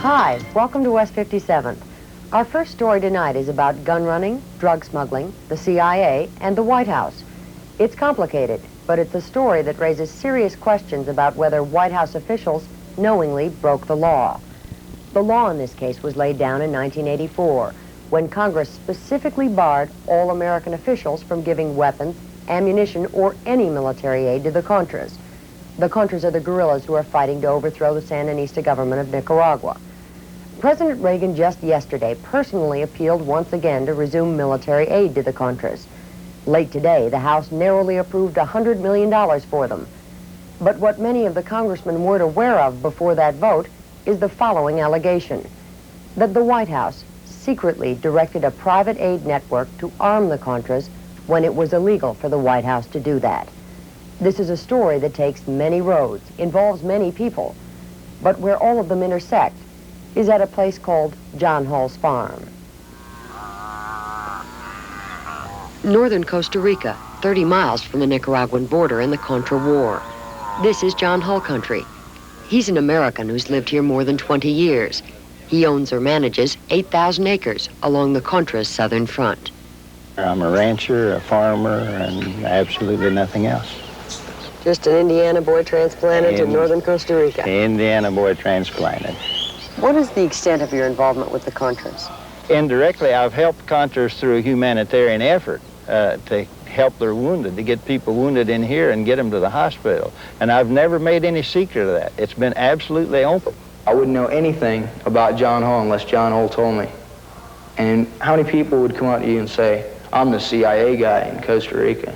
Hi, welcome to West 57th. Our first story tonight is about gun running, drug smuggling, the CIA, and the White House. It's complicated, but it's a story that raises serious questions about whether White House officials knowingly broke the law. The law in this case was laid down in 1984, when Congress specifically barred all American officials from giving weapons, ammunition, or any military aid to the Contras. The Contras are the guerrillas who are fighting to overthrow the Sandinista government of Nicaragua. President Reagan just yesterday personally appealed once again to resume military aid to the Contras. Late today, the House narrowly approved $100 million for them. But what many of the congressmen weren't aware of before that vote is the following allegation: that the White House secretly directed a private aid network to arm the Contras when it was illegal for the White House to do that. This is a story that takes many roads, involves many people, but where all of them intersect is at a place called John Hall's farm. Northern Costa Rica, 30 miles from the Nicaraguan border in the Contra War. This is John Hall country. He's an American who's lived here more than 20 years. He owns or manages 8,000 acres along the Contra's southern front. I'm a rancher, a farmer, and absolutely nothing else. Just an Indiana boy transplanted to northern Costa Rica. Indiana boy transplanted. What is the extent of your involvement with the Contras? Indirectly, I've helped Contras through a humanitarian effort to help their wounded, to get people wounded in here and get them to the hospital. And I've never made any secret of that. It's been absolutely open. I wouldn't know anything about John Hall unless John Hall told me. And how many people would come up to you and say, I'm the CIA guy in Costa Rica?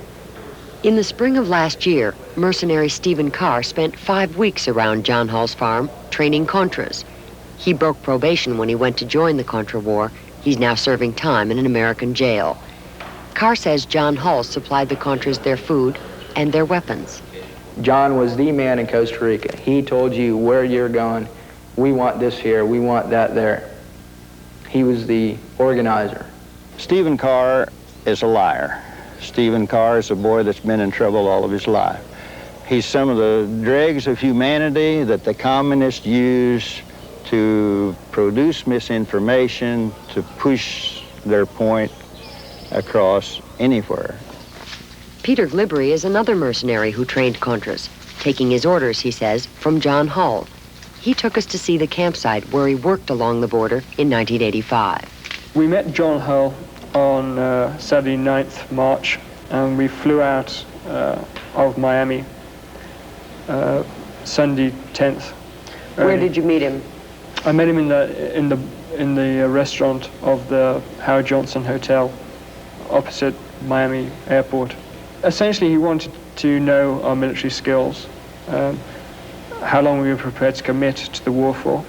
In the spring of last year, mercenary Stephen Carr spent 5 weeks around John Hall's farm training Contras. He broke probation when he went to join the Contra War. He's now serving time in an American jail. Carr says John Hall supplied the Contras their food and their weapons. John was the man in Costa Rica. He told you where you're going. We want this here, we want that there. He was the organizer. Stephen Carr is a liar. Stephen Carr is a boy that's been in trouble all of his life. He's some of the dregs of humanity that the communists use to produce misinformation, to push their point across anywhere. Peter Glibbery is another mercenary who trained Contras, taking his orders, he says, from John Hall. He took us to see the campsite where he worked along the border in 1985. We met John Hall on Saturday 9th March, and we flew out of Miami Sunday 10th. Where did you meet him? I met him in the restaurant of the Howard Johnson Hotel opposite Miami Airport. Essentially, he wanted to know our military skills, how long we were prepared to commit to the war for.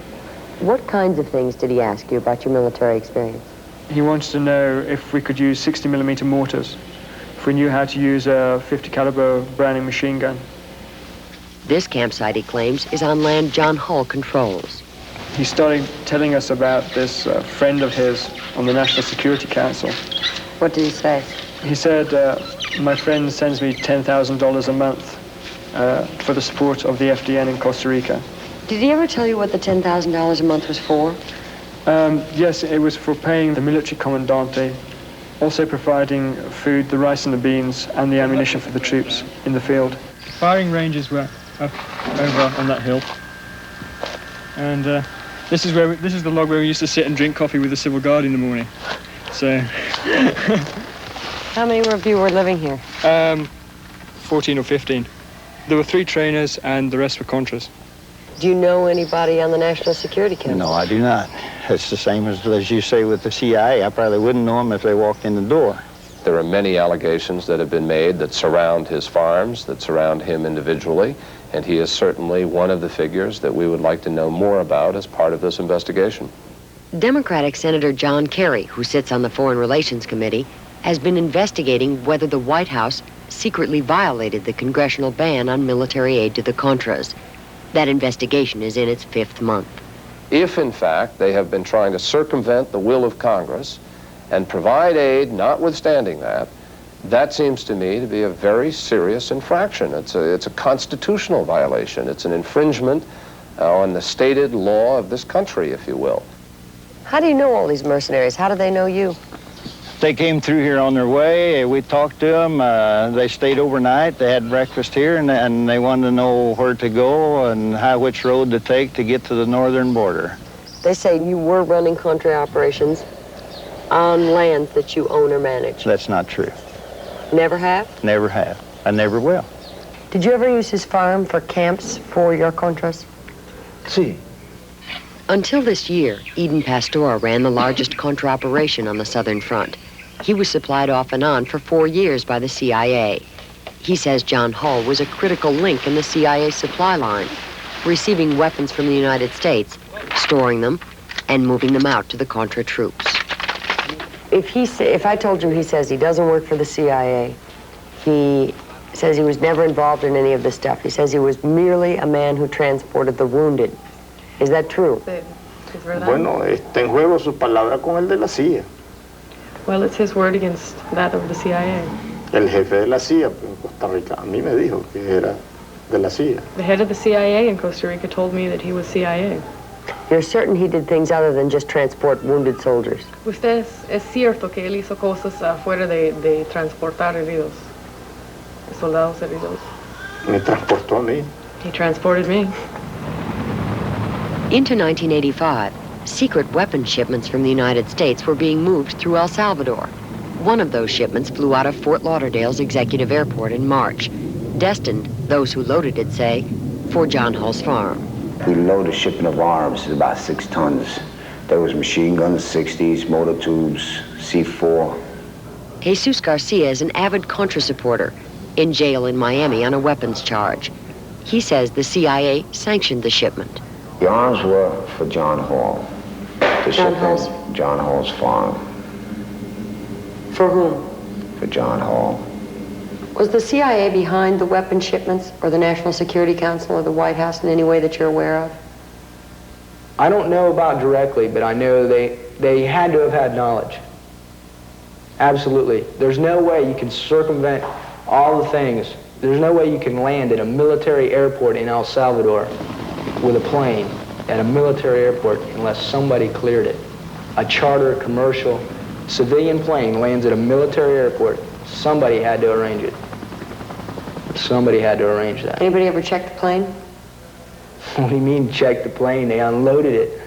What kinds of things did he ask you about your military experience? He wanted to know if we could use 60mm mortars, if we knew how to use a 50 caliber Browning machine gun. This campsite, he claims, is on land John Hall controls. He started telling us about this friend of his on the National Security Council. What did he say? He said, my friend sends me $10,000 a month for the support of the FDN in Costa Rica. Did he ever tell you what the $10,000 a month was for? Yes, it was for paying the military commandante, also providing food, the rice and the beans, and the ammunition for the troops in the field. Firing ranges were up over on that hill. And this is the log where we used to sit and drink coffee with the civil guard in the morning. So. How many of you were living here? 14 or 15. There were 3 trainers and the rest were Contras. Do you know anybody on the National Security Council? No, I do not. It's the same as you say with the CIA. I probably wouldn't know them if they walked in the door. There are many allegations that have been made that surround his farms, that surround him individually, and he is certainly one of the figures that we would like to know more about as part of this investigation. Democratic Senator John Kerry, who sits on the Foreign Relations Committee, has been investigating whether the White House secretly violated the congressional ban on military aid to the Contras. That investigation is in its 5th month. If, in fact, they have been trying to circumvent the will of Congress and provide aid notwithstanding that, that seems to me to be a very serious infraction. It's a constitutional violation. It's an infringement on the stated law of this country, if you will. How do you know all these mercenaries? How do they know you? They came through here on their way. We talked to them. They stayed overnight. They had breakfast here, and they wanted to know where to go and which road to take to get to the northern border. They say you were running Contra operations on lands that you own or manage. That's not true. Never have? Never have. I never will. Did you ever use his farm for camps for your Contras? Sí. Until this year, Eden Pastor ran the largest Contra operation on the Southern Front. He was supplied off and on for 4 years by the CIA. He says John Hull was a critical link in the CIA supply line, receiving weapons from the United States, storing them, and moving them out to the Contra troops. If I told you he says he doesn't work for the CIA, he says he was never involved in any of this stuff. He says he was merely a man who transported the wounded. Is that true? Bueno, está en juego su palabra con el de la CIA. Well, it's his word against that of the CIA. El jefe de la CIA en Costa Rica a mí me dijo que era de la CIA. The head of the CIA in Costa Rica told me that he was CIA. You're certain he did things other than just transport wounded soldiers? Usted es cierto que él hizo cosas afuera de transportar heridos, soldados heridos. Me transportó a mí. He transported me. Into 1985, secret weapons shipments from the United States were being moved through El Salvador. One of those shipments flew out of Fort Lauderdale's executive airport in March, destined, those who loaded it say, for John Hull's farm. We loaded a shipment of arms, about 6 tons. There was machine guns, 60s, motor tubes, C4. Jesus Garcia is an avid Contra supporter, in jail in Miami on a weapons charge. He says the CIA sanctioned the shipment. The arms were for John Hall. John Hall's? John Hall's farm. For whom? For John Hall. Was the CIA behind the weapon shipments, or the National Security Council, or the White House in any way that you're aware of? I don't know about directly, but I know they had to have had knowledge. Absolutely. There's no way you can circumvent all the things. There's no way you can land at a military airport in El Salvador with a plane at a military airport unless somebody cleared it. A charter, commercial, civilian plane lands at a military airport. Somebody had to arrange it. Somebody had to arrange that. Anybody ever check the plane? What do you mean check the plane? They unloaded it.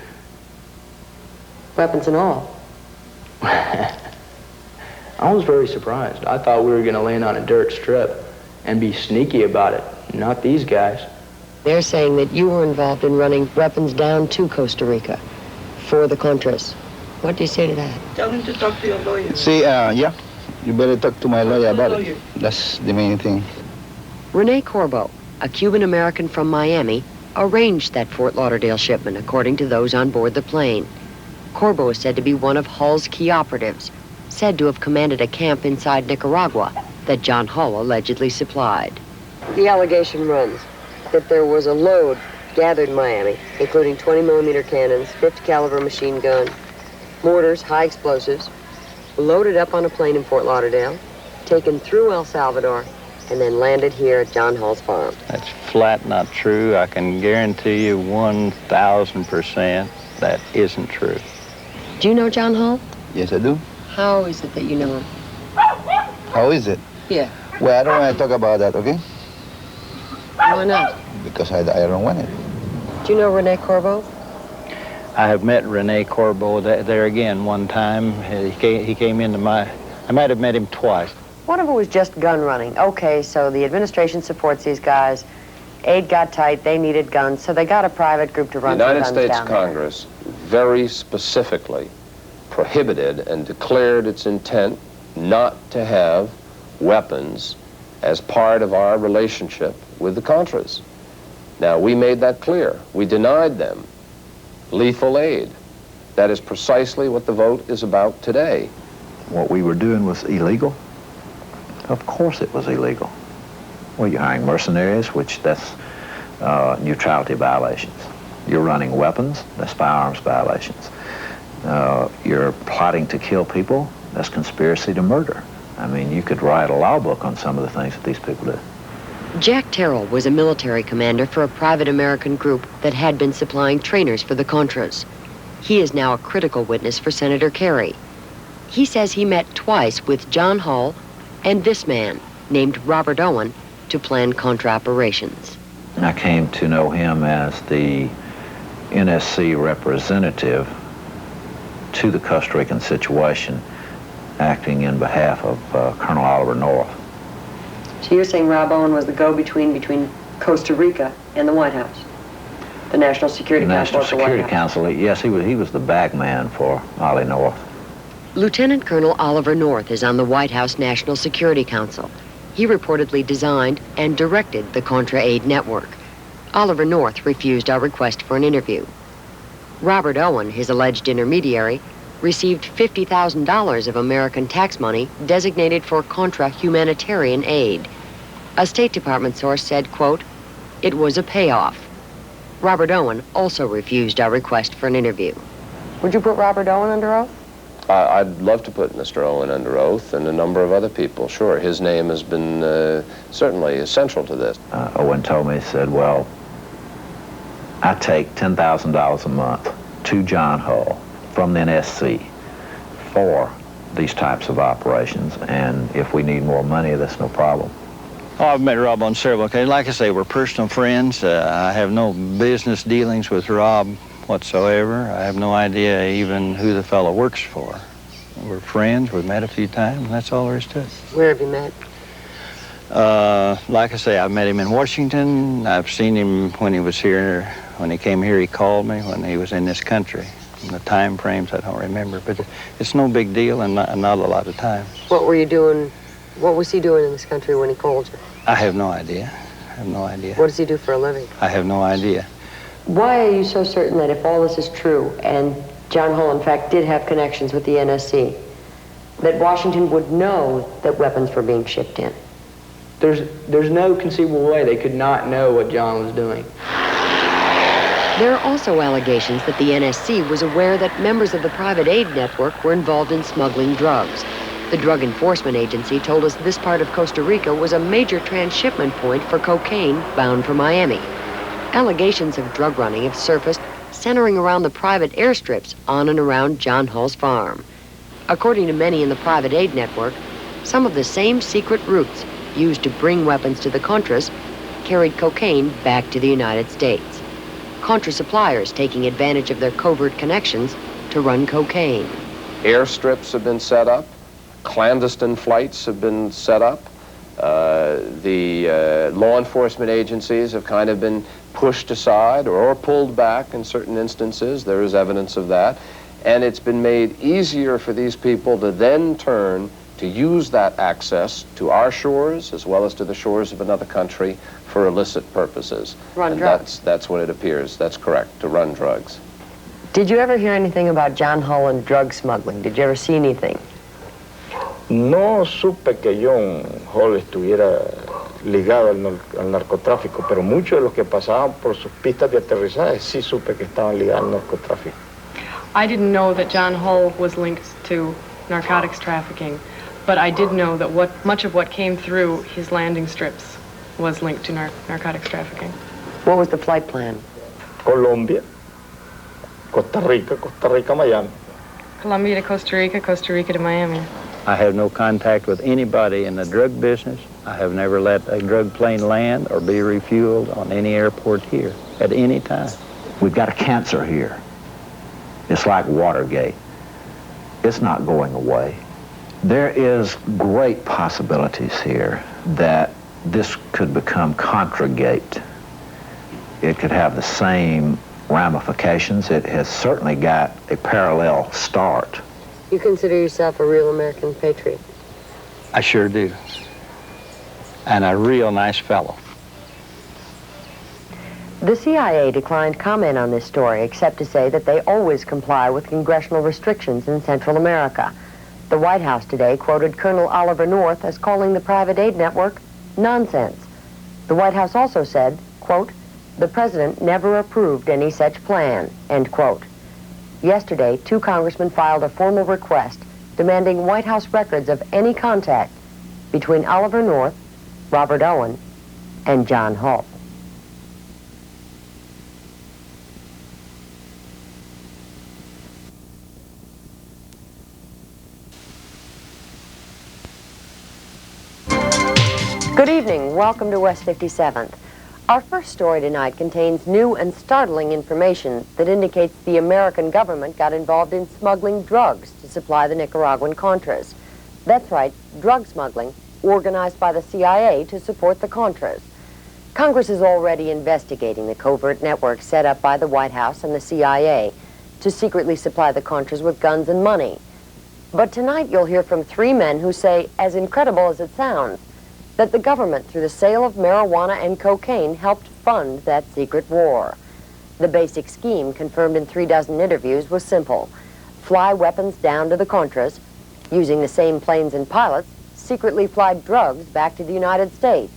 Weapons and all. I was very surprised. I thought we were going to land on a dirt strip and be sneaky about it. Not these guys. They're saying that you were involved in running weapons down to Costa Rica for the Contras. What do you say to that? Tell him to talk to your lawyer. See, yeah, you better talk to my lawyer about it. That's the main thing. Rene Corbo, a Cuban-American from Miami, arranged that Fort Lauderdale shipment, according to those on board the plane. Corbo is said to be one of Hull's key operatives, said to have commanded a camp inside Nicaragua that John Hull allegedly supplied. The allegation runs that there was a load gathered in Miami, including 20-millimeter cannons, 50 caliber machine gun, mortars, high explosives, loaded up on a plane in Fort Lauderdale, taken through El Salvador, and then landed here at John Hull's farm. That's flat not true. I can guarantee you 1,000% that isn't true. Do you know John Hull? Yes, I do. How is it that you know him? How is it? Yeah. Well, I don't want to talk about that, okay? Why not? Because I don't want it. Do you know Rene Corbo? I have met Rene Corbo there again one time. He came into I might have met him twice. What if it was just gun running? Okay, so the administration supports these guys. Aid got tight, they needed guns, so they got a private group to run The some United guns States down there. Congress very specifically prohibited and declared its intent not to have weapons as part of our relationship with the Contras. Now, we made that clear. We denied them lethal aid. That is precisely what the vote is about today. What we were doing was illegal? Of course it was illegal. Well, you're hiring mercenaries, which that's neutrality violations. You're running weapons, that's firearms violations. You're plotting to kill people, that's conspiracy to murder. I mean, you could write a law book on some of the things that these people do. Jack Terrell was a military commander for a private American group that had been supplying trainers for the Contras. He is now a critical witness for Senator Kerry. He says he met twice with John Hull and this man, named Robert Owen, to plan Contra operations. I came to know him as the NSC representative to the Costa Rican situation, acting in behalf of Colonel Oliver North. So you're saying Rob Owen was the go-between between Costa Rica and the White House? The National Security Council? The National Security Council, yes, he was the bag man for Ollie North. Lieutenant Colonel Oliver North is on the White House National Security Council. He reportedly designed and directed the Contra Aid network. Oliver North refused our request for an interview. Robert Owen, his alleged intermediary, received $50,000 of American tax money designated for Contra humanitarian aid. A State Department source said, quote, "It was a payoff." Robert Owen also refused our request for an interview. Would you put Robert Owen under oath? I'd love to put Mr. Owen under oath and a number of other people. Sure, his name has been certainly essential to this. Owen told me, he said, well, I take $10,000 a month to John Hull from the NSC for these types of operations, and if we need more money, that's no problem. Oh, I've met Rob on several occasions. Like I say, we're personal friends. I have no business dealings with Rob whatsoever. I have no idea even who the fellow works for. We're friends. We've met a few times, and that's all there is to it. Where have you met? Like I say, I've met him in Washington. I've seen him when he was here. When he came here, he called me when he was in this country. And the time frames, I don't remember, but it's no big deal and not a lot of time. What were you doing? What was he doing in this country when he called you? I have no idea. I have no idea. What does he do for a living? I have no idea. Why are you so certain that if all this is true, and John Hull, in fact, did have connections with the NSC, that Washington would know that weapons were being shipped in? There's no conceivable way they could not know what John was doing. There are also allegations that the NSC was aware that members of the private aid network were involved in smuggling drugs. The Drug Enforcement Agency told us this part of Costa Rica was a major transshipment point for cocaine bound for Miami. Allegations of drug running have surfaced centering around the private airstrips on and around John Hull's farm. According to many in the private aid network, some of the same secret routes used to bring weapons to the Contras carried cocaine back to the United States. Contra suppliers taking advantage of their covert connections to run cocaine. Airstrips have been set up. Clandestine flights have been set up. The law enforcement agencies have kind of been pushed aside or pulled back in certain instances. There is evidence of that. And it's been made easier for these people to then turn to use that access to our shores as well as to the shores of another country for illicit purposes. Run drugs. That's what it appears. That's correct, to run drugs. Did you ever hear anything about John Hull and drug smuggling? Did you ever see anything? No supe que John Hull estuviera ligado al narcotráfico, pero muchos de los que pasaban por sus pistas de aterrizaje sí supe que estaban ligados al narcotráfico. I didn't know that John Hull was linked to narcotics trafficking, but I did know that much of what came through his landing strips was linked to narcotics trafficking. What was the flight plan? Colombia, Costa Rica, Miami. Colombia to Costa Rica to Miami. I have no contact with anybody in the drug business. I have never let a drug plane land or be refueled on any airport here at any time. We've got a cancer here. It's like Watergate. It's not going away. There is great possibilities here that this could become Contragate. It could have the same ramifications. It has certainly got a parallel start. You consider yourself a real American patriot? I sure do. And a real nice fellow. The CIA declined comment on this story, except to say that they always comply with congressional restrictions in Central America. The White House today quoted Colonel Oliver North as calling the private aid network nonsense. The White House also said, quote, "The president never approved any such plan," end quote. Yesterday, 2 congressmen filed a formal request demanding White House records of any contact between Oliver North, Robert Owen, and John Hull. Good evening. Welcome to West 57th. Our first story tonight contains new and startling information that indicates the American government got involved in smuggling drugs to supply the Nicaraguan Contras. That's right, drug smuggling organized by the CIA to support the Contras. Congress is already investigating the covert network set up by the White House and the CIA to secretly supply the Contras with guns and money. But tonight you'll hear from three men who say, as incredible as it sounds, that the government, through the sale of marijuana and cocaine, helped fund that secret war. The basic scheme, confirmed in 36 interviews, was simple. Fly weapons down to the Contras, using the same planes and pilots, secretly fly drugs back to the United States,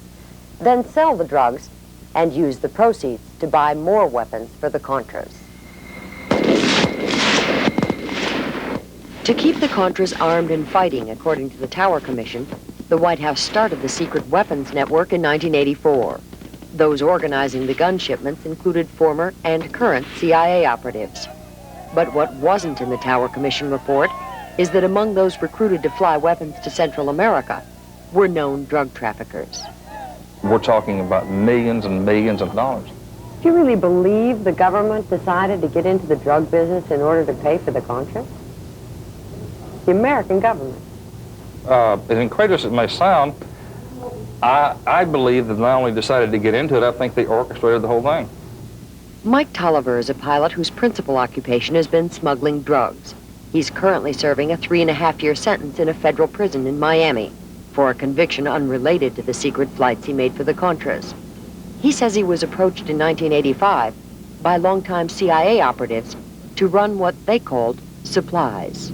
then sell the drugs and use the proceeds to buy more weapons for the Contras. To keep the Contras armed and fighting, according to the Tower Commission, the White House started the secret weapons network in 1984. Those organizing the gun shipments included former and current CIA operatives. But what wasn't in the Tower Commission report is that among those recruited to fly weapons to Central America were known drug traffickers. We're talking about millions and millions of dollars. Do you really believe the government decided to get into the drug business in order to pay for the Contras? The American government. As incredulous as it may sound, I believe that not only decided to get into it, I think they orchestrated the whole thing. Mike Tolliver is a pilot whose principal occupation has been smuggling drugs. He's currently serving a 3.5-year sentence in a federal prison in Miami for a conviction unrelated to the secret flights he made for the Contras. He says he was approached in 1985 by longtime CIA operatives to run what they called supplies.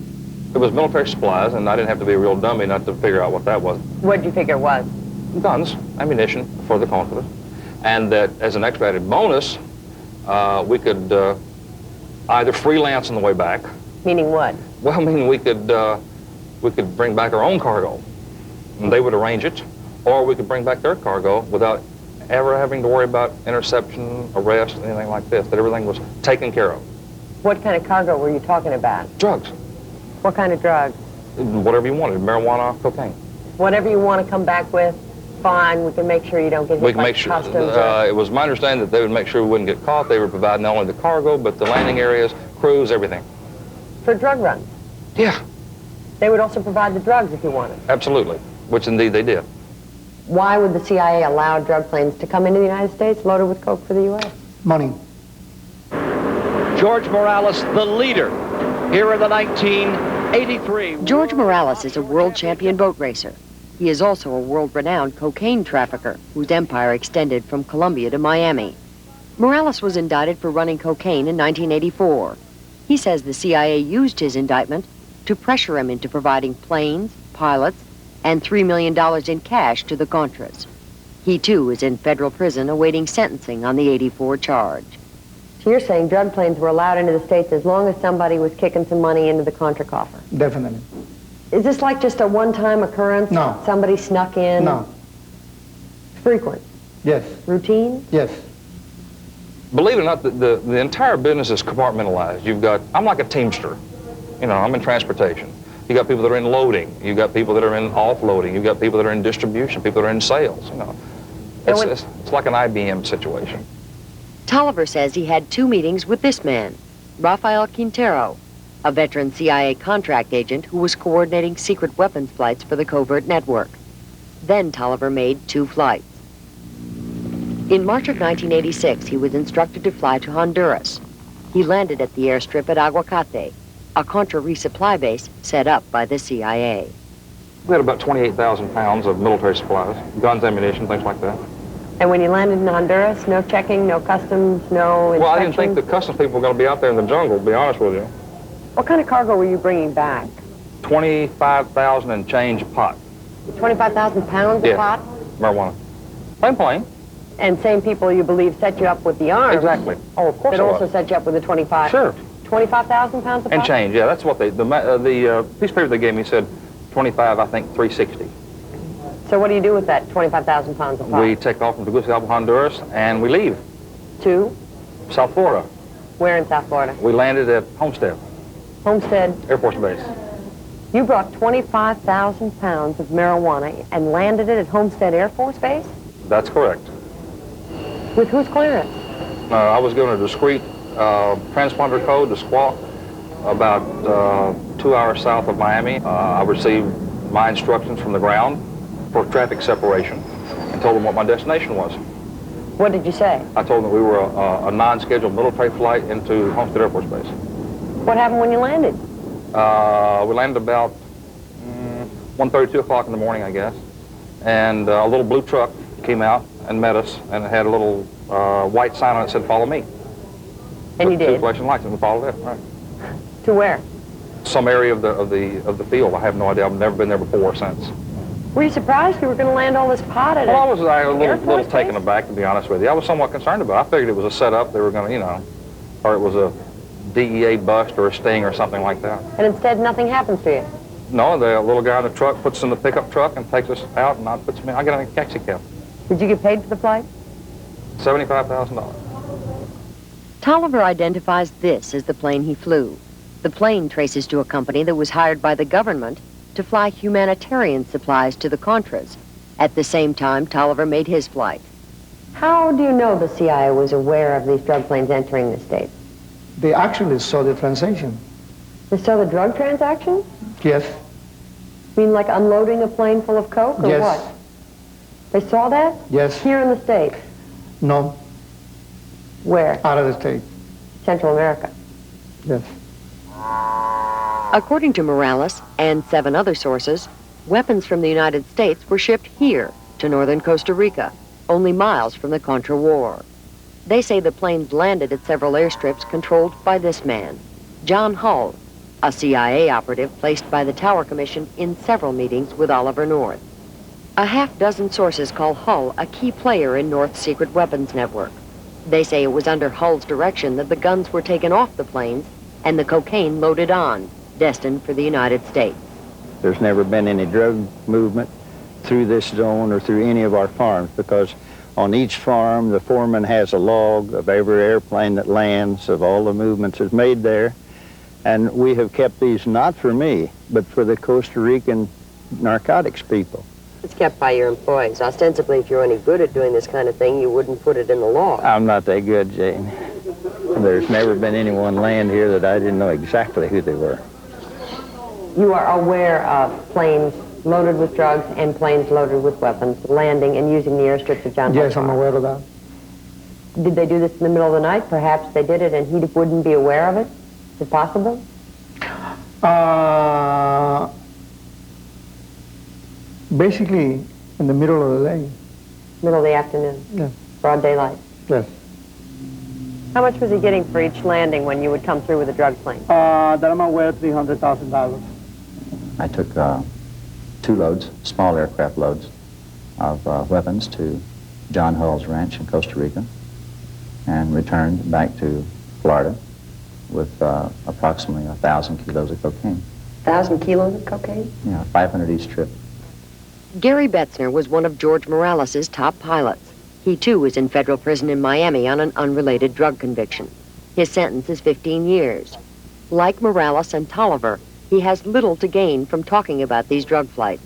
It was military supplies, and I didn't have to be a real dummy not to figure out what that was. What did you figure it was? Guns, ammunition for the Contras. And that as an extra added bonus, we could either freelance on the way back. Meaning what? Well, meaning we could bring back our own cargo, and they would arrange it, or we could bring back their cargo without ever having to worry about interception, arrest, anything like this, that everything was taken care of. What kind of cargo were you talking about? Drugs. What kind of drugs? Whatever you wanted, marijuana, cocaine. Whatever you want to come back with, fine, we can make sure you don't get hit We can by make sure. customs. It was my understanding that they would make sure we wouldn't get caught. They would provide not only the cargo, but the landing areas, crews, everything. For drug runs? Yeah. They would also provide the drugs if you wanted? Absolutely, which indeed they did. Why would the CIA allow drug planes to come into the United States loaded with coke for the U.S.? Money. George Morales, the leader, here in the 1983. George Morales is a world champion boat racer. He is also a world-renowned cocaine trafficker whose empire extended from Colombia to Miami. Morales was indicted for running cocaine in 1984. He says the CIA used his indictment to pressure him into providing planes, pilots, and $3 million in cash to the Contras. He, too, is in federal prison awaiting sentencing on the 84 charge. So you're saying drug planes were allowed into the States as long as somebody was kicking some money into the Contra coffer? Definitely. Is this like just a one-time occurrence? No. Somebody snuck in? No. Frequent? Yes. Routine? Yes. Believe it or not, the entire business is compartmentalized. You've got, I'm like a teamster. You know, I'm in transportation. You got people that are in loading. You got people that are in offloading. You got people that are in distribution. People that are in sales. You know, it's like an IBM situation. Tolliver says he had 2 meetings with this man, Rafael Quintero, a veteran CIA contract agent who was coordinating secret weapons flights for the covert network. Then Tolliver made 2 flights. In March of 1986, he was instructed to fly to Honduras. He landed at the airstrip at Aguacate, a Contra resupply base set up by the CIA. We had about 28,000 pounds of military supplies, guns, ammunition, things like that. And when you landed in Honduras, no checking, no customs, no inspection? Well, I didn't think the customs people were going to be out there in the jungle, to be honest with you. What kind of cargo were you bringing back? 25,000 and change pot. 25,000 pounds of pot? Marijuana. Same plane. And same people you believe set you up with the arms? Exactly. Oh, of course that also set you up with the 25? Sure. 25,000 pounds of pot? And change, yeah, that's what the piece of paper they gave me said 25, I think, 360. So what do you do with that 25,000 pounds of pot? We take off from Tegucigalpa, Honduras, and we leave. To? South Florida. Where in South Florida? We landed at Homestead. Homestead? Air Force Base. You brought 25,000 pounds of marijuana and landed it at Homestead Air Force Base? That's correct. With whose clearance? I was given a discreet transponder code to Squawk about 2 hours south of Miami. I received my instructions from the ground for traffic separation and told them what my destination was. What did you say? I told them that we were a non-scheduled military flight into Homestead Air Force Base. What happened when you landed? We landed about 1:30, 2 o'clock in the morning, I guess. And a little blue truck came out and met us, and it had a little white sign on it that said, "Follow me." And you did? Two flashing lights, and we followed it, right. To where? Some area of the field. I have no idea. I've never been there before or since. Were you surprised you were going to land all this pot at Well, I was a Air little Force taken base? aback, to be honest with you. I was somewhat concerned about it. I figured it was a setup. They were going to, you know, or it was a DEA bust or a sting or something like that. And instead, nothing happens to you? No, the little guy in the truck puts us in the pickup truck and takes us out, and I get in a taxi cab. Did you get paid for the flight? $75,000. Tolliver identifies this as the plane he flew. The plane traces to a company that was hired by the government to fly humanitarian supplies to the Contras. At the same time, Tolliver made his flight. How do you know the CIA was aware of these drug planes entering the States? They actually saw the transaction. They saw the drug transaction? Yes. You mean like unloading a plane full of coke, or Yes. what? They saw that? Yes. Here in the States? No. Where? Out of the state. Central America. Yes. According to Morales and 7 other sources, weapons from the United States were shipped here to northern Costa Rica, only miles from the Contra War. They say the planes landed at several airstrips controlled by this man, John Hull, a CIA operative placed by the Tower Commission in several meetings with Oliver North. A half-dozen sources call Hull a key player in North's secret weapons network. They say it was under Hull's direction that the guns were taken off the planes and the cocaine loaded on, destined for the United States. There's never been any drug movement through this zone or through any of our farms, because on each farm the foreman has a log of every airplane that lands, of all the movements that's made there. And we have kept these not for me, but for the Costa Rican narcotics people. It's kept by your employees. Ostensibly, if you're any good at doing this kind of thing, you wouldn't put it in the law. I'm not that good, Jane. There's never been anyone land here that I didn't know exactly who they were. You are aware of planes loaded with drugs and planes loaded with weapons landing and using the airstrips of John Hull? Yes, I'm aware of that. Did they do this in the middle of the night? Perhaps they did it and he wouldn't be aware of it? Is it possible? Basically, in the middle of the day. Middle of the afternoon? Yeah. Broad daylight? Yes. How much was he getting for each landing when you would come through with a drug plane? That I'm aware, $300,000. I took 2 loads, small aircraft loads, of weapons to John Hull's ranch in Costa Rica and returned back to Florida with approximately 1,000 kilos of cocaine. 1,000 kilos of cocaine? Yeah, 500 each trip. Gary Betzner was one of George Morales' top pilots. He, too, is in federal prison in Miami on an unrelated drug conviction. His sentence is 15 years. Like Morales and Tolliver, he has little to gain from talking about these drug flights.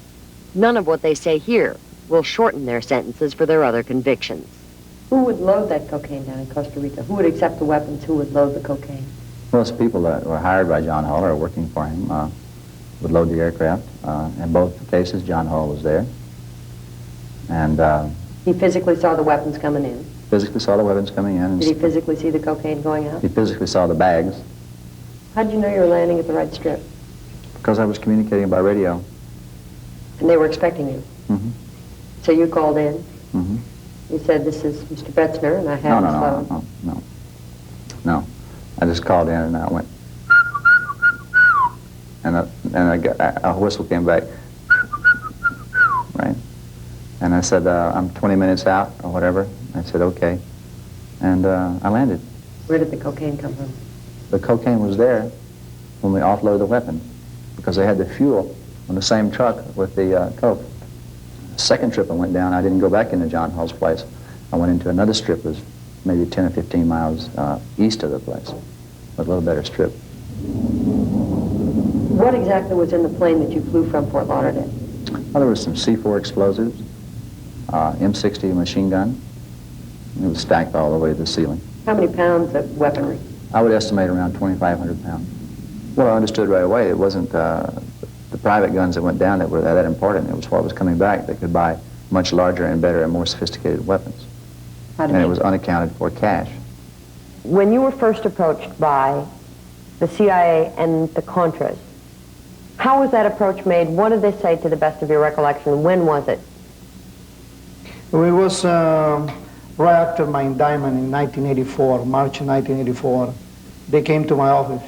None of what they say here will shorten their sentences for their other convictions. Who would load that cocaine down in Costa Rica? Who would accept the weapons? Who would load the cocaine? Most people that were hired by John Hull or working for him would load the aircraft. In both cases, John Hull was there. And He physically saw the weapons coming in? physically saw the weapons coming in. Did he physically see the cocaine going out? He physically saw the bags How did you know you were landing at the right strip? because I was communicating by radio. And they were expecting you? Mm-hmm. So you called in? Mm-hmm. You said, this is Mr. Betzner, and I have his load. No. I just called in and I went, and a whistle came back, right? And I said, I'm 20 minutes out or whatever. I said, okay. And I landed. Where did the cocaine come from? The cocaine was there when we offloaded the weapon because they had the fuel on the same truck with the coke. Second trip I went down, I didn't go back into John Hull's place. I went into another strip that was maybe 10 or 15 miles east of the place, with a little better strip. What exactly was in the plane that you flew from Fort Lauderdale? Well, there was some C4 explosives, M60 machine gun. It was stacked all the way to the ceiling. How many pounds of weaponry? I would estimate around 2,500 pounds. Well, I understood right away it wasn't the private guns that went down that were that important. It was what was coming back that could buy much larger and better and more sophisticated weapons. And it was unaccounted for cash. When you were first approached by the CIA and the Contras, how was that approach made? What did they say to the best of your recollection? When was it? It was right after my indictment in 1984, March 1984. They came to my office.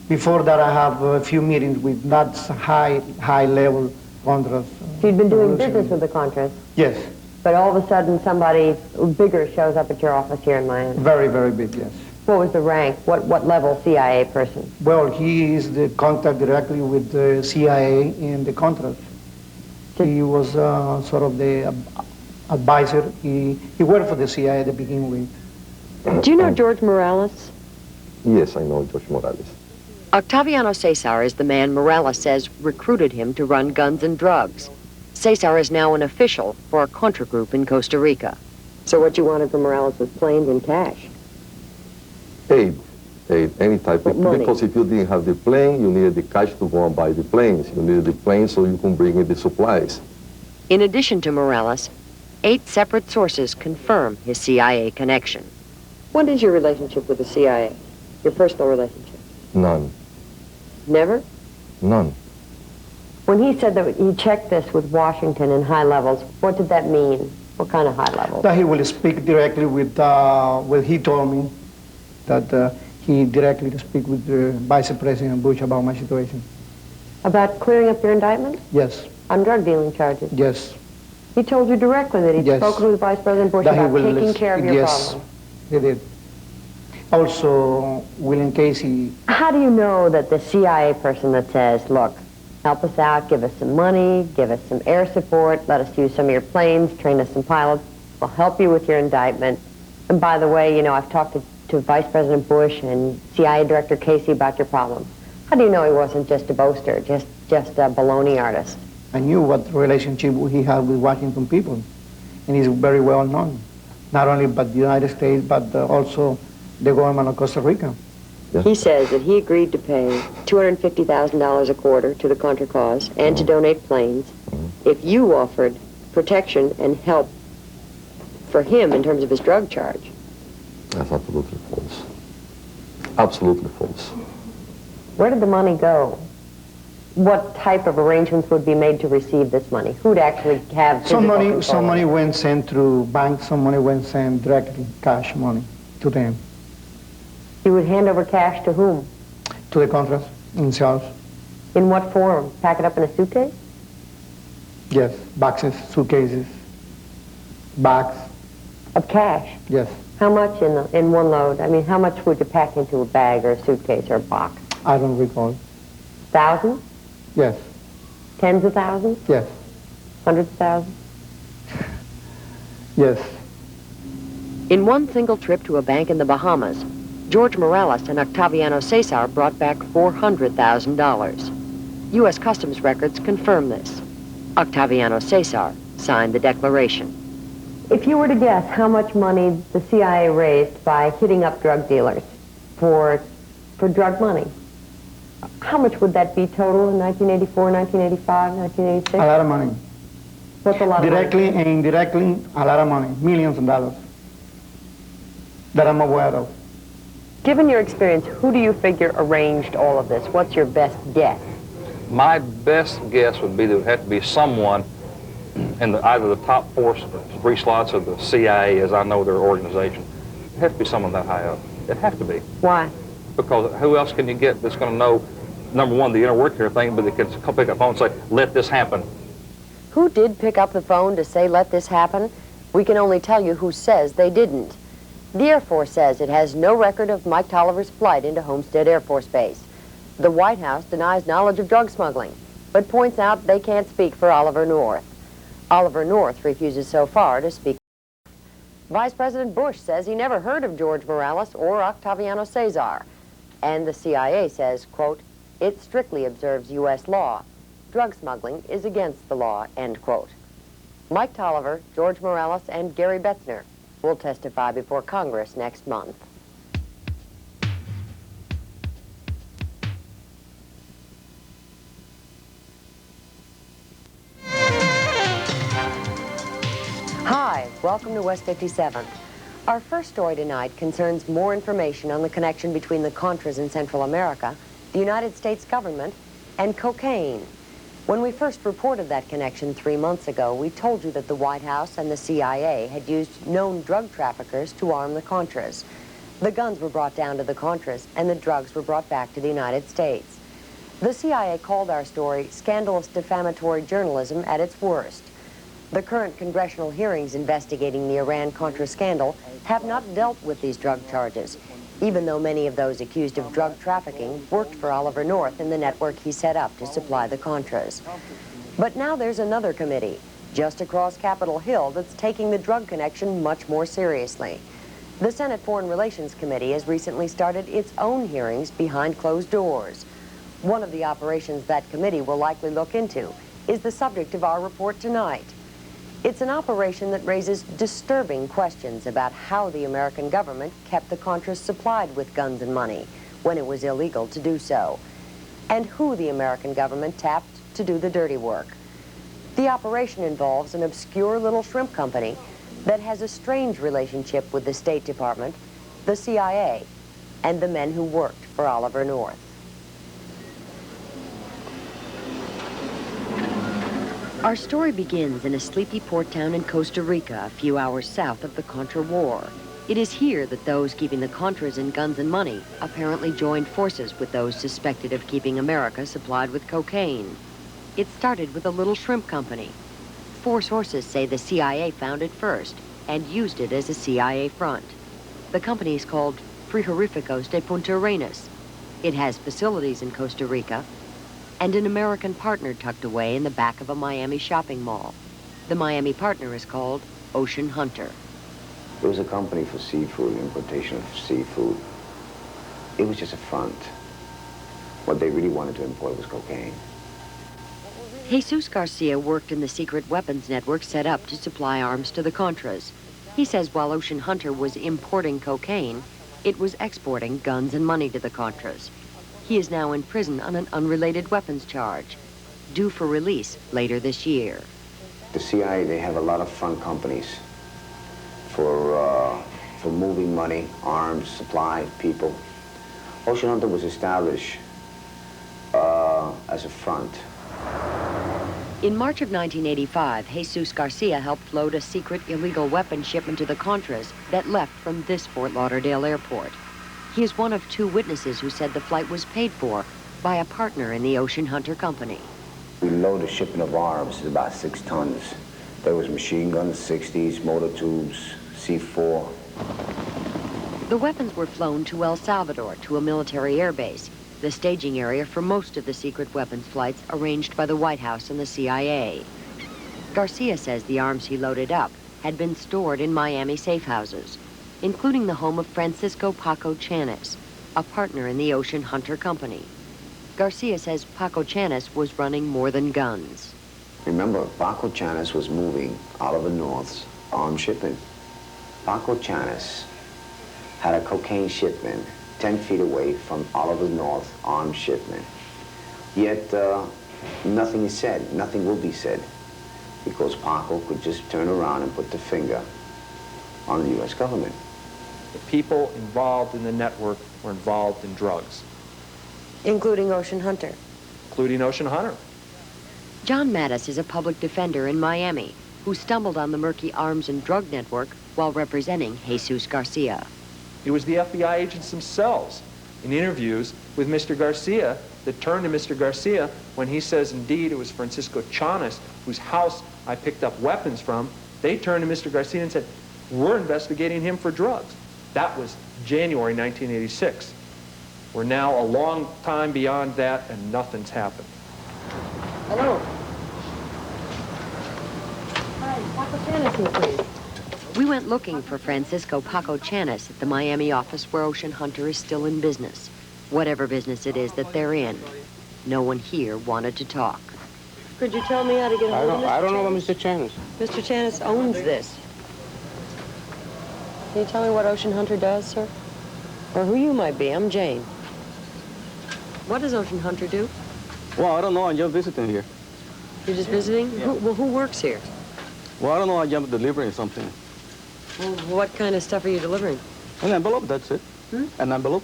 Before that, I have a few meetings with not high-level Contras. So you'd been doing business with the Contras? Yes. But all of a sudden, somebody bigger shows up at your office here in Miami? Very, very big, yes. What was the rank? What level CIA person? Well, he is the contact directly with the CIA and the Contras. He was sort of the advisor. He worked for the CIA to begin with. Do you know George Morales? Yes, I know George Morales. Octaviano Cesar is the man Morales says recruited him to run guns and drugs. Cesar is now an official for a Contra group in Costa Rica. So what you wanted from Morales was planes and cash? Aid, any type of, because if you didn't have the plane, you needed the cash to go and buy the planes. You needed the planes so you can bring in the supplies. In addition to Morales, 8 separate sources confirm his CIA connection. What is your relationship with the CIA? Your personal relationship? None. Never? None. When he said that he checked this with Washington in high levels, what did that mean? What kind of high levels? That he will speak directly with, he told me that he directly to speak with Vice President Bush about my situation. About clearing up your indictment? Yes. On drug dealing charges? Yes. He told you directly that he'd spoken with Vice President Bush about taking care of your problem? Yes, he did. Also, William Casey. How do you know that the CIA person that says, look, help us out, give us some money, give us some air support, let us use some of your planes, train us some pilots, we'll help you with your indictment. And by the way, you know, I've talked to Vice President Bush and CIA Director Casey about your problem. How do you know he wasn't just a boaster, just a baloney artist? I knew what relationship he had with Washington people, and he's very well known, not only by the United States, but also the government of Costa Rica. Yeah. He says that he agreed to pay $250,000 a quarter to the Contra cause and to donate planes if you offered protection and help for him in terms of his drug charge. That's absolutely false. Absolutely false. Where did the money go? What type of arrangements would be made to receive this money? Who'd actually have physical control? Some money went sent through banks, some money went sent directly, cash money, to them. You would hand over cash to whom? To the Contras themselves. In what form? Pack it up in a suitcase? Yes, boxes, suitcases, bags. Of cash? Yes. How much in one load? I mean, how much would you pack into a bag or a suitcase or a box? I don't recall. Thousands? Yes. Tens of thousands? Yes. Hundreds of thousands? Yes. In one single trip to a bank in the Bahamas, George Morales and Octaviano Cesar brought back $400,000. U.S. Customs records confirm this. Octaviano Cesar signed the declaration. If you were to guess how much money the CIA raised by hitting up drug dealers for drug money, how much would that be total in 1984, 1985, 1986? A lot of money. What's a lot of money? Directly and indirectly, a lot of money, millions of dollars that I'm aware of. Given your experience, who do you figure arranged all of this? What's your best guess? My best guess would be that it would have to be someone in either the top 3 slots of the CIA, as I know their organization. It has to be someone that high up. It has to be. Why? Because who else can you get that's going to know, number one, the inner working of everything, but they can pick up the phone and say, let this happen. Who did pick up the phone to say, let this happen? We can only tell you who says they didn't. The Air Force says it has no record of Mike Tolliver's flight into Homestead Air Force Base. The White House denies knowledge of drug smuggling, but points out they can't speak for Oliver North. Oliver North refuses so far to speak. Vice President Bush says he never heard of George Morales or Octaviano Cesar. And the CIA says, quote, it strictly observes U.S. law. Drug smuggling is against the law, end quote. Mike Tolliver, George Morales, and Gary Betzner will testify before Congress next month. Hi, welcome to West 57th. Our first story tonight concerns more information on the connection between the Contras in Central America, the United States government, and cocaine. When we first reported that connection 3 months ago, we told you that the White House and the CIA had used known drug traffickers to arm the Contras. The guns were brought down to the Contras, and the drugs were brought back to the United States. The CIA called our story scandalous defamatory journalism at its worst. The current congressional hearings investigating the Iran Contra scandal have not dealt with these drug charges, even though many of those accused of drug trafficking worked for Oliver North in the network he set up to supply the Contras. But now there's another committee, just across Capitol Hill, that's taking the drug connection much more seriously. The Senate Foreign Relations Committee has recently started its own hearings behind closed doors. One of the operations that committee will likely look into is the subject of our report tonight. It's an operation that raises disturbing questions about how the American government kept the Contras supplied with guns and money when it was illegal to do so, and who the American government tapped to do the dirty work. The operation involves an obscure little shrimp company that has a strange relationship with the State Department, the CIA, and the men who worked for Oliver North. Our story begins in a sleepy port town in Costa Rica, a few hours south of the Contra War. It is here that those keeping the Contras in guns and money apparently joined forces with those suspected of keeping America supplied with cocaine. It started with a little shrimp company. 4 sources say the CIA found it first and used it as a CIA front. The company is called Frigoríficos de Punta Arenas. It has facilities in Costa Rica and an American partner tucked away in the back of a Miami shopping mall. The Miami partner is called Ocean Hunter. It was a company for seafood, importation of seafood. It was just a front. What they really wanted to import was cocaine. Jesus Garcia worked in the secret weapons network set up to supply arms to the Contras. He says while Ocean Hunter was importing cocaine, it was exporting guns and money to the Contras. He is now in prison on an unrelated weapons charge, due for release later this year. The CIA, they have a lot of front companies for moving money, arms, supply, people. Ocean Hunter was established as a front. In March of 1985, Jesus Garcia helped load a secret illegal weapon shipment to the Contras that left from this Fort Lauderdale airport. He is one of 2 witnesses who said the flight was paid for by a partner in the Ocean Hunter company. We loaded a shipment of arms, about 6 tons. There was machine guns, 60s, motor tubes, C4. The weapons were flown to El Salvador to a military airbase, the staging area for most of the secret weapons flights arranged by the White House and the CIA. Garcia says the arms he loaded up had been stored in Miami safe houses, including the home of Francisco Paco Chanis, a partner in the Ocean Hunter company. Garcia says Paco Chanis was running more than guns. Remember, Paco Chanis was moving Oliver North's arms shipment. Paco Chanis had a cocaine shipment 10 feet away from Oliver North's arms shipment. Yet, nothing is said, nothing will be said, because Paco could just turn around and put the finger on the U.S. government. The people involved in the network were involved in drugs. Including Ocean Hunter. Including Ocean Hunter. John Mattis is a public defender in Miami who stumbled on the murky arms and drug network while representing Jesus Garcia. It was the FBI agents themselves in interviews with Mr. Garcia that turned to Mr. Garcia when he says, indeed, it was Francisco Chanis, whose house I picked up weapons from. They turned to Mr. Garcia and said, we're investigating him for drugs. That was January 1986. We're now a long time beyond that, and nothing's happened. Hello. Paco Chanis here, please. We went looking for Francisco Paco Chanis at the Miami office where Ocean Hunter is still in business. Whatever business it is that they're in. No one here wanted to talk. Could you tell me how to get a hold of Mr. I don't know about Mr. Chanis. Mr. Chanis owns this. Can you tell me what Ocean Hunter does, sir? Or who you might be? I'm Jane. What does Ocean Hunter do? Well, I don't know. I'm just visiting here. You're just visiting? Yeah. Who works here? Well, I don't know. I'm just delivering something. Well, what kind of stuff are you delivering? An envelope, that's it. An envelope.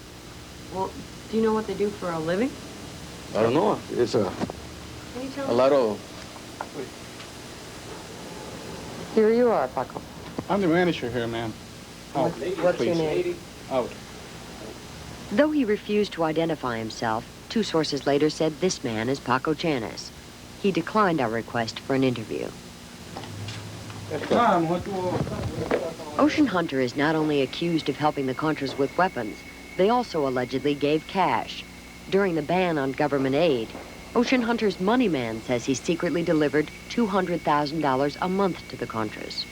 Well, do you know what they do for a living? I don't know. It's Can you tell me? lot of... Here you are, Paco. I'm the manager here, ma'am. Out, What's your please. name? Out. Though he refused to identify himself, 2 sources later said this man is Paco Chanis. He declined our request for an interview. Ocean Hunter is not only accused of helping the Contras with weapons, they also allegedly gave cash. During the ban on government aid, Ocean Hunter's money man says he secretly delivered $200,000 a month to the Contras.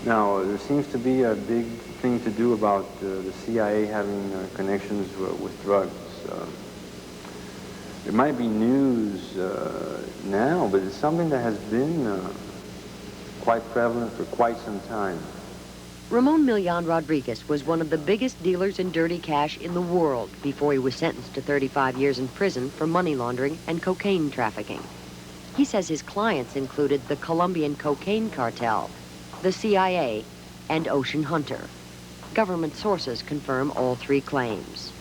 Now, there seems to be a big thing to do about the CIA having connections with drugs. It might be news now, but it's something that has been quite prevalent for quite some time. Ramon Millan Rodriguez was one of the biggest dealers in dirty cash in the world before he was sentenced to 35 years in prison for money laundering and cocaine trafficking. He says his clients included the Colombian cocaine cartel, the CIA, and Ocean Hunter. Government sources confirm all 3 claims.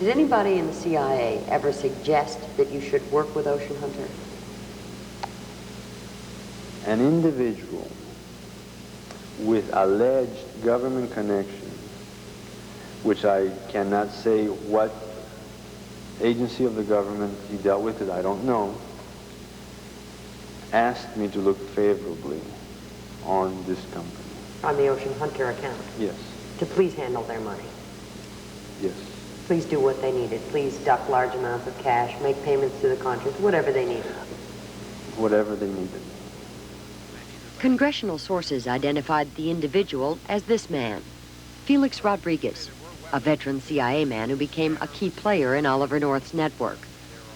Did anybody in the CIA ever suggest that you should work with Ocean Hunter? An individual with alleged government connections, which I cannot say what agency of the government he dealt with, it I don't know, asked me to look favorably on this company. On the Ocean Hunter account? Yes. To please handle their money? Yes. Please do what they needed. Please duck large amounts of cash, make payments to the Contras, whatever they needed. Whatever they needed. Congressional sources identified the individual as this man, Felix Rodriguez, a veteran CIA man who became a key player in Oliver North's network.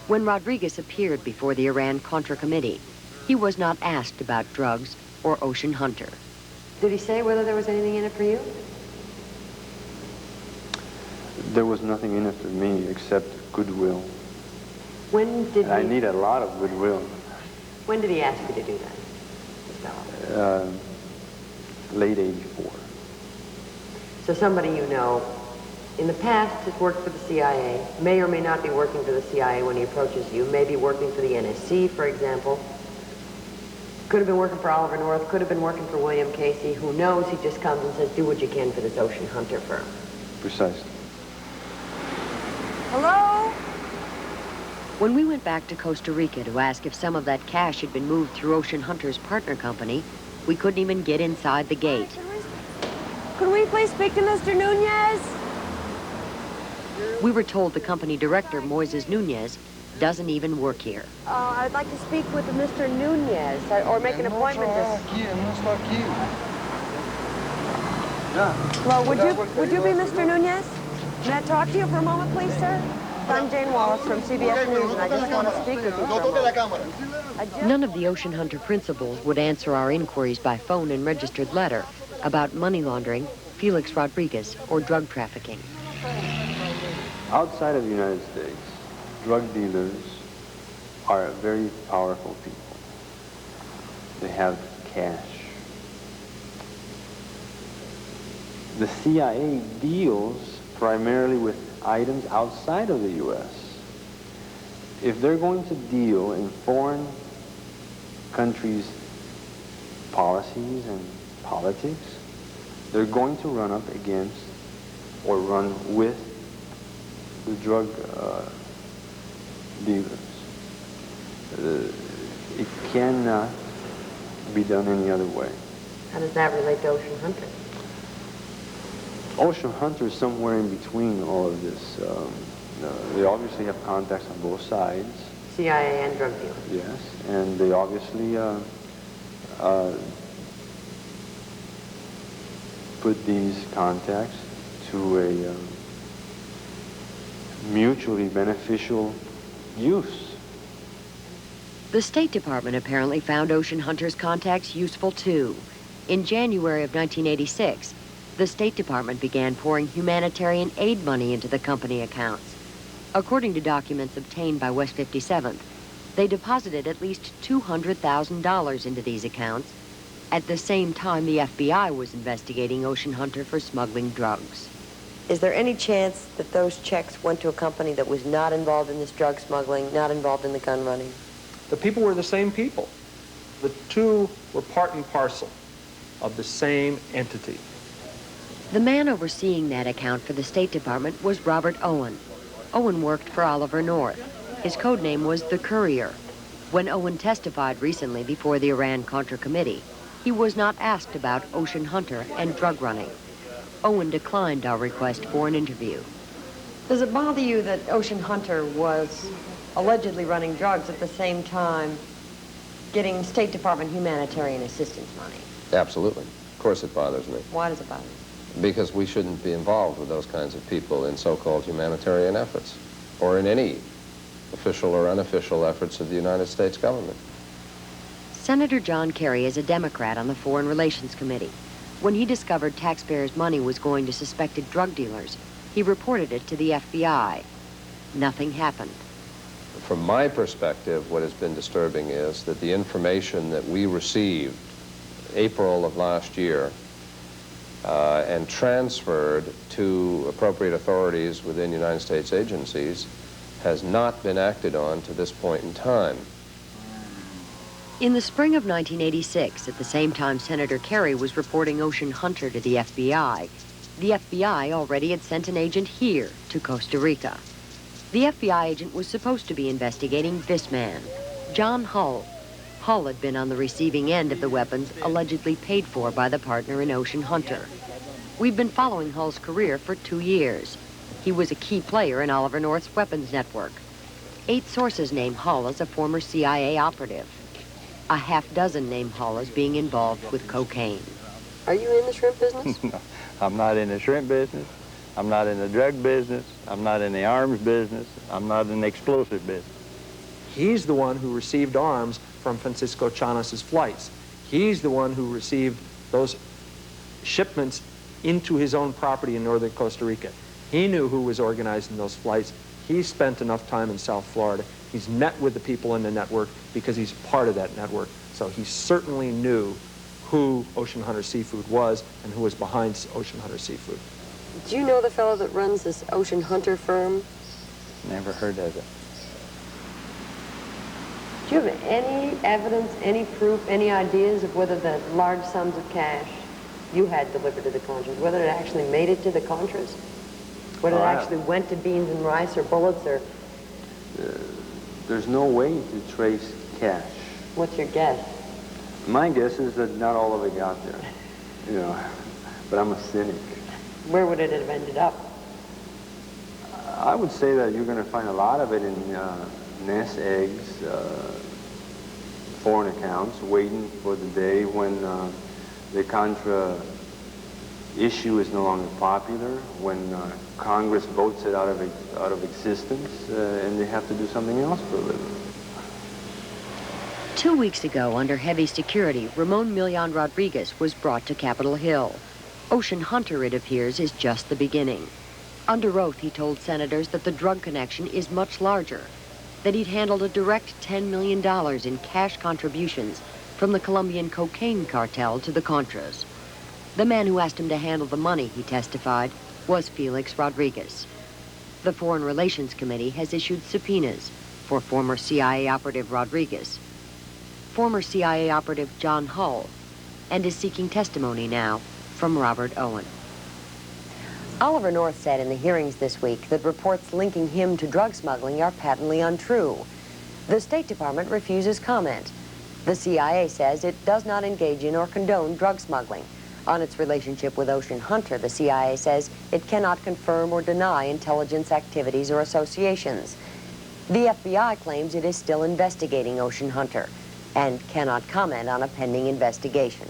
When Rodriguez appeared before the Iran Contra committee, he was not asked about drugs or Ocean Hunter. Did he say whether there was anything in it for you? There was nothing in it for me except goodwill. When did I need a lot of goodwill. When did he ask you to do that? Late 84. So somebody you know, in the past has worked for the CIA, may or may not be working for the CIA when he approaches you, may be working for the NSC, for example. Could have been working for Oliver North, could have been working for William Casey. Who knows? He just comes and says, do what you can for this Ocean Hunter firm. Precisely. Hello? When we went back to Costa Rica to ask if some of that cash had been moved through Ocean Hunter's partner company, we couldn't even get inside the gate. Could we please speak to Mr. Nunez? We were told the company director, Moises Nunez, doesn't even work here. I'd like to speak with Mr. Nunez, or make an appointment. Well, would you be Mr. Nunez? May I talk to you for a moment, please, sir? I'm Jane Wallace from CBS News, and I just want to speak with you for a moment. None of the Ocean Hunter principals would answer our inquiries by phone and registered letter about money laundering, Felix Rodriguez, or drug trafficking. Outside of the United States, drug dealers are very powerful people. They have cash. The CIA deals primarily with items outside of the U.S. If they're going to deal in foreign countries' policies and politics, they're going to run up against or run with the drug dealers. It cannot be done any other way. How does that relate to Ocean Hunter? Ocean Hunter is somewhere in between all of this. They obviously have contacts on both sides. CIA and drug dealers. Yes, and they obviously put these contacts to a mutually beneficial use. The State Department apparently found Ocean Hunter's contacts useful too. In January of 1986, the State Department began pouring humanitarian aid money into the company accounts. According to documents obtained by West 57th, they deposited at least $200,000 into these accounts. At the same time, the FBI was investigating Ocean Hunter for smuggling drugs. Is there any chance that those checks went to a company that was not involved in this drug smuggling, not involved in the gun running? The people were the same people. The two were part and parcel of the same entity. The man overseeing that account for the State Department was Robert Owen. Owen worked for Oliver North. His code name was the Courier. When Owen testified recently before the Iran Contra committee, he was not asked about Ocean Hunter and drug running. Owen declined our request for an interview. Does it bother you that Ocean Hunter was allegedly running drugs at the same time getting State Department humanitarian assistance money? Absolutely. Of course it bothers me. Why does it bother you? Because we shouldn't be involved with those kinds of people in so-called humanitarian efforts, or in any official or unofficial efforts of the United States government. Senator John Kerry is a Democrat on the Foreign Relations Committee. When he discovered taxpayers' money was going to suspected drug dealers, he reported it to the FBI. Nothing happened. From my perspective, what has been disturbing is that the information that we received April of last year and transferred to appropriate authorities within United States agencies has not been acted on to this point in time. In the spring of 1986, at the same time Senator Kerry was reporting Ocean Hunter to the FBI already had sent an agent here to Costa Rica. The FBI agent was supposed to be investigating this man, John Hull. Hull had been on the receiving end of the weapons allegedly paid for by the partner in Ocean Hunter. We've been following Hull's career for 2 years. He was a key player in Oliver North's weapons network. 8 sources name Hull as a former CIA operative. A half-dozen name Hull as being involved with cocaine. Are you in the shrimp business? No, I'm not in the shrimp business. I'm not in the drug business. I'm not in the arms business. I'm not in the explosive business. He's the one who received arms from Francisco Chanos's flights. He's the one who received those shipments into his own property in northern Costa Rica. He knew who was organizing those flights. He spent enough time in South Florida. He's met with the people in the network because he's part of that network. So he certainly knew who Ocean Hunter Seafood was and who was behind Ocean Hunter Seafood. Do you know the fellow that runs this Ocean Hunter firm? Never heard of it. Do you have any evidence, any proof, any ideas of whether the large sums of cash you had delivered to the Contras, whether it actually made it to the Contras? Whether it actually went to beans and rice or bullets or... There's no way to trace cash. What's your guess? My guess is that not all of it got there, you know, but I'm a cynic. Where would it have ended up? I would say that you're going to find a lot of it in nest eggs, foreign accounts, waiting for the day when the Contra issue is no longer popular, when Congress votes it out of existence, and they have to do something else for a living. 2 weeks ago, under heavy security, Ramon Milian Rodriguez was brought to Capitol Hill. Ocean Hunter, it appears, is just the beginning. Under oath, he told senators that the drug connection is much larger, that he'd handled a direct $10 million in cash contributions from the Colombian cocaine cartel to the Contras. The man who asked him to handle the money, he testified, was Felix Rodriguez. The Foreign Relations Committee has issued subpoenas for former CIA operative Rodriguez, former CIA operative John Hull, and is seeking testimony now from Robert Owen. Oliver North said in the hearings this week that reports linking him to drug smuggling are patently untrue. The State Department refuses comment. The CIA says it does not engage in or condone drug smuggling. On its relationship with Ocean Hunter, the CIA says it cannot confirm or deny intelligence activities or associations. The FBI claims it is still investigating Ocean Hunter and cannot comment on a pending investigation.